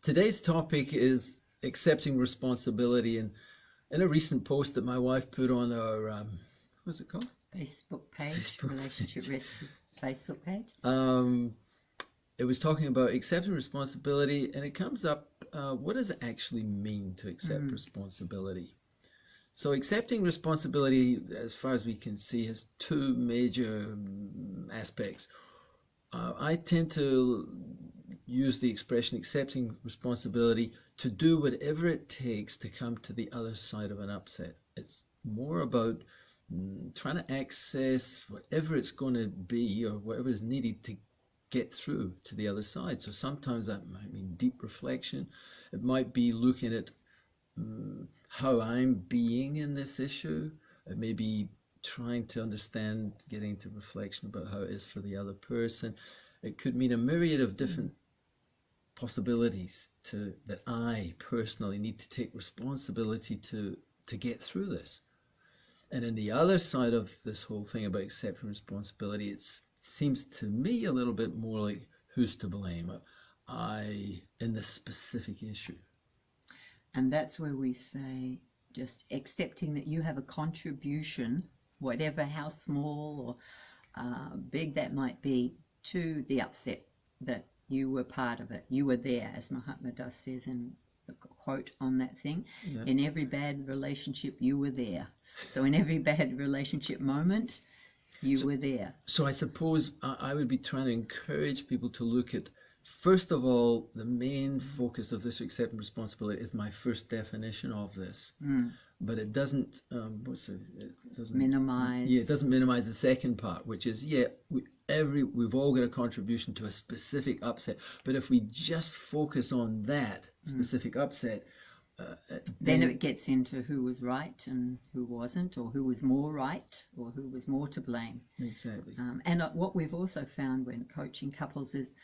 Today's topic is accepting responsibility. And in a recent post that my wife put on our, what's it called? Facebook page, Relationship Rescue Facebook page. It was talking about accepting responsibility, and it comes up, what does it actually mean to accept responsibility? So accepting responsibility, as far as we can see, has two major aspects. I tend to use the expression accepting responsibility to do whatever it takes to come to the other side of an upset. It's more about trying to access whatever it's going to be or whatever is needed to get through to the other side. So sometimes that might mean deep reflection. It might be looking at how I'm being in this issue. It may be trying to understand, getting to reflection about how it is for the other person. It could mean a myriad of different possibilities that I personally need to take responsibility to get through this. And in the other side of this whole thing about accepting responsibility, it seems to me a little bit more like who's to blame in this specific issue. And that's where we say just accepting that you have a contribution, whatever how small or big that might be, to the upset, that you were part of it. You were there, as Mahatma Das says in the quote on that thing. Yeah. In every bad relationship, you were there. So in every bad relationship moment, you were there. So I suppose I would be trying to encourage people to look at, first of all, the main focus of this accepting responsibility is my first definition of this. But it doesn't, minimize. Yeah, it doesn't minimize the second part, which is, we've all got a contribution to a specific upset. But if we just focus on that specific upset, then it gets into who was right and who wasn't, or who was more right or who was more to blame. Exactly. And what we've also found when coaching couples is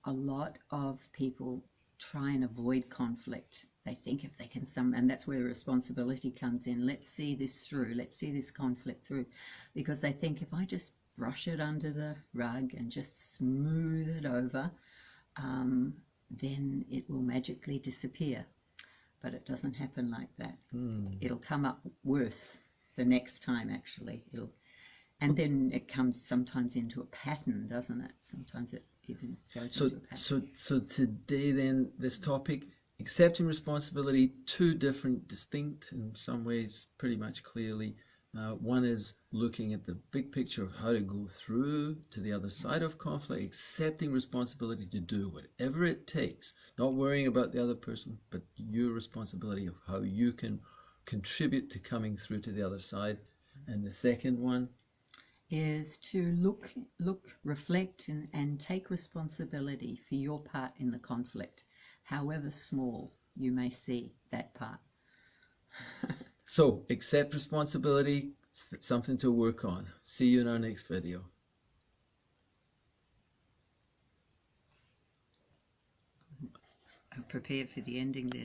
a lot of people try and avoid conflict. They think if they can and that's where responsibility comes in. Let's see this through. Let's see this conflict through. Because they think if I just brush it under the rug and just smooth it over, then it will magically disappear. But it doesn't happen like that. It'll come up worse the next time, actually. And then it comes sometimes into a pattern, doesn't it? Sometimes it even goes into a pattern. So today then, this topic, accepting responsibility, two different, distinct, in some ways, pretty much clearly. One is looking at the big picture of how to go through to the other side of conflict, accepting responsibility to do whatever it takes, not worrying about the other person, but your responsibility of how you can contribute to coming through to the other side. And the second one is to look, reflect, and take responsibility for your part in the conflict, however small you may see that part. So, accept responsibility, something to work on. See you in our next video. I'm prepared for the ending there.